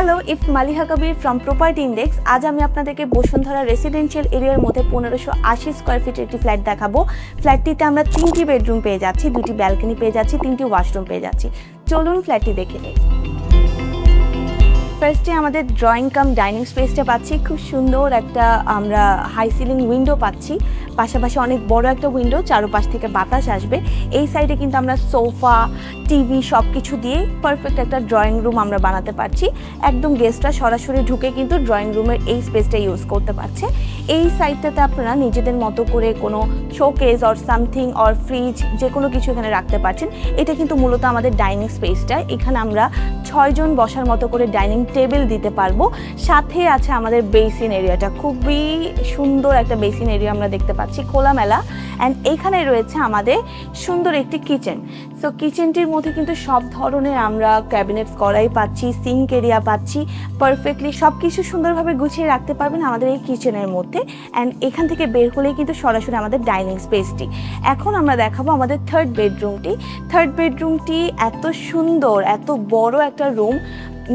Hello, it's Maliha Kabir from property index. আজ আমি আপনাদেরকে বসুন্ধরা রেসিডেন্সিয়াল এরিয়ার মধ্যে 1580 স্কোয়ার ফিটের একটি ফ্ল্যাট দেখাবো। ফ্ল্যাটটিতে আমরা 3টি বেডরুম পেয়ে যাচ্ছি, 2টি ব্যালকনি পেয়ে যাচ্ছি, 3টি ওয়াশরুম পেয়ে যাচ্ছি। চলুন ফ্ল্যাটটি দেখে নিই। ফার্স্টে আমাদের ড্রয়িং কাম ডাইনিং স্পেসটা পাচ্ছি, খুব সুন্দর একটা আমরা হাই সিলিং উইন্ডো পাচ্ছি, পাশাপাশি অনেক বড় একটা উইন্ডো, চারপাশ থেকে বাতাস আসবে। এই সাইডে কিন্তু আমরা সোফা, টিভি সব কিছু দিয়ে পারফেক্ট একটা ড্রয়িং রুম আমরা বানাতে পারছি। একদম গেস্টরা সরাসরি ঢুকে কিন্তু ড্রয়িং রুমের এই স্পেসটা ইউজ করতে পারছে। এই সাইডটাতে আপনারা নিজেদের মতো করে কোনো showcase or something or fridge যে কোনো কিছু এখানে রাখতে পারছেন। এটা কিন্তু মূলত আমাদের ডাইনিং স্পেসটা। এখানে আমরা 6 জন বসার মতো করে ডাইনিং টেবিল দিতে পারবো। সাথে আছে আমাদের বেসিন এরিয়াটা, খুবই সুন্দর একটা বেসিন এরিয়া আমরা দেখতে পাচ্ছি, খোলামেলা। অ্যান্ড এইখানে রয়েছে আমাদের সুন্দর একটি কিচেন। সো কিচেনটির মধ্যে কিন্তু সব ধরনের আমরা ক্যাবিনেটস করাই পাচ্ছি, সিঙ্ক এরিয়া পাচ্ছি, পারফেক্টলি সব কিছু সুন্দরভাবে গুছিয়ে রাখতে পারবেন আমাদের এই কিচেনের মধ্যে। অ্যান্ড এখান থেকে বের হলেই কিন্তু সরাসরি আমাদের ডাইনিং স্পেসটি। এখন আমরা দেখাবো আমাদের থার্ড বেডরুমটি। থার্ড বেডরুমটি এত সুন্দর, এত বড় একটা রুম।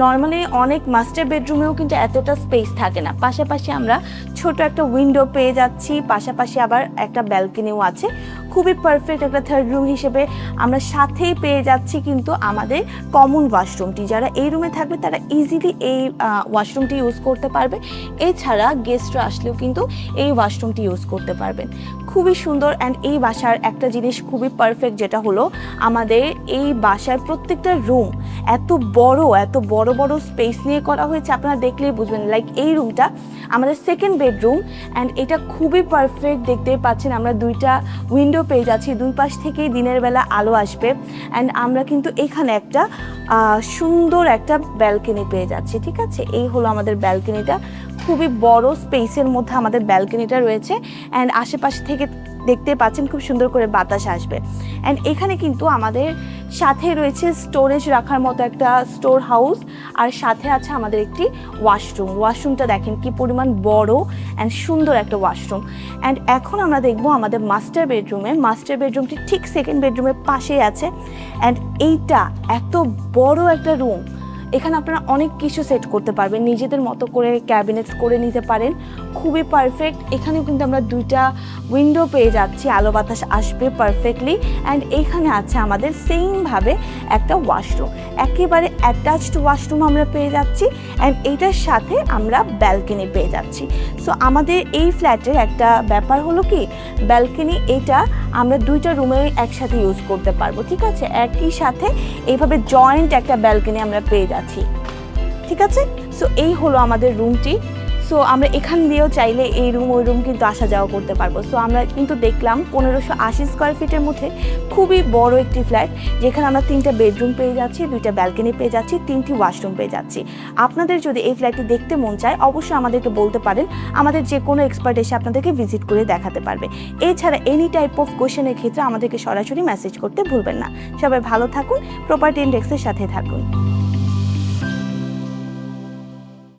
নর্মালি অনেক মাস্টার বেডরুমেও কিন্তু এতটা স্পেস থাকে না। পাশাপাশি আমরা ছোট একটা উইন্ডো পেয়ে যাচ্ছি, পাশাপাশি আবার একটা ব্যালকনিও আছে। খুবই পারফেক্ট একটা থার্ড রুম হিসেবে আমরা সাথেই পেয়ে যাচ্ছি কিন্তু আমাদের কমন ওয়াশরুমটি। যারা এই রুমে থাকবে তারা ইজিলি এই ওয়াশরুমটি ইউজ করতে পারবে। এছাড়া গেস্টরা আসলেও কিন্তু এই ওয়াশরুমটি ইউজ করতে পারবেন। খুবই সুন্দর। অ্যান্ড এই বাসার একটা জিনিস খুবই পারফেক্ট, যেটা হলো আমাদের এই বাসার প্রত্যেকটা রুম এত বড় বড় স্পেস নিয়ে করা হয়েছে, আপনারা দেখলেই বুঝবেন। লাইক এই রুমটা আমাদের সেকেন্ড বেডরুম, অ্যান্ড এটা খুবই পারফেক্ট। দেখতেই পাচ্ছেন আমরা 2টা উইন্ডো পেয়ে যাচ্ছি, দুই পাশ থেকেই দিনের বেলা আলো আসবে। অ্যান্ড আমরা কিন্তু এখানে একটা সুন্দর একটা ব্যালকনি পেয়ে যাচ্ছি। ঠিক আছে, এই হলো আমাদের ব্যালকনিটা। খুবই বড় স্পেসের মধ্যে আমাদের ব্যালকনিটা রয়েছে। অ্যান্ড আশেপাশে থেকে দেখতে পাচ্ছেন খুব সুন্দর করে বাতাস আসবে। অ্যান্ড এখানে কিন্তু আমাদের সাথে রয়েছে স্টোরেজ রাখার মতো একটা স্টোর হাউস, আর সাথে আছে আমাদের একটি ওয়াশরুম। ওয়াশরুমটা দেখেন কি পরিমাণ বড় অ্যান্ড সুন্দর একটা ওয়াশরুম। অ্যান্ড এখন আমরা দেখবো আমাদের মাস্টার বেডরুমে। মাস্টার বেডরুমটি ঠিক সেকেন্ড বেডরুমের পাশেই আছে। অ্যান্ড এইটা এত বড় একটা রুম, এখানে আপনারা অনেক কিছু সেট করতে পারবেন, নিজেদের মতো করে ক্যাবিনেটস করে নিতে পারেন। খুবই পারফেক্ট। এখানেও কিন্তু আমরা 2টা উইন্ডো পেয়ে যাচ্ছি, আলো বাতাস আসবে পারফেক্টলি। অ্যান্ড এইখানে আছে আমাদের সেমভাবে একটা ওয়াশরুম, একেবারে অ্যাটাচড ওয়াশরুম আমরা পেয়ে যাচ্ছি। অ্যান্ড এইটার সাথে আমরা ব্যালকনি পেয়ে যাচ্ছি। সো আমাদের এই ফ্ল্যাটের একটা ব্যাপার হলো কি, ব্যালকনি এটা আমরা 2টা রুমে একসাথে ইউজ করতে পারবো। ঠিক আছে, একই সাথে এইভাবে জয়েন্ট একটা ব্যালকনি আমরা পেয়ে যাচ্ছি। ঠিক আছে, সো এই হলো আমাদের রুমটি। সো আমরা এখান দিয়েও চাইলে এই রুম ওই রুম কিন্তু আসা যাওয়া করতে পারবো। সো আমরা কিন্তু দেখলাম 1580 স্কোয়ার ফিটের মধ্যে খুবই বড় একটি ফ্ল্যাট, যেখানে আমরা 3টা বেডরুম পেয়ে যাচ্ছি, 2টা ব্যালকনি পেয়ে যাচ্ছি, 3টি ওয়াশরুম পেয়ে যাচ্ছি। আপনাদের যদি এই ফ্ল্যাটটি দেখতে মন চায় অবশ্যই আমাদেরকে বলতে পারেন, আমাদের যে কোনো এক্সপার্ট এসে আপনাদেরকে ভিজিট করে দেখাতে পারবে। এছাড়া এনি টাইপ অফ কোয়েশ্চেনের ক্ষেত্রে আমাদেরকে সরাসরি মেসেজ করতে ভুলবেন না। সবাই ভালো থাকুন, প্রপার্টি ইন্ডেক্সের সাথে থাকুন।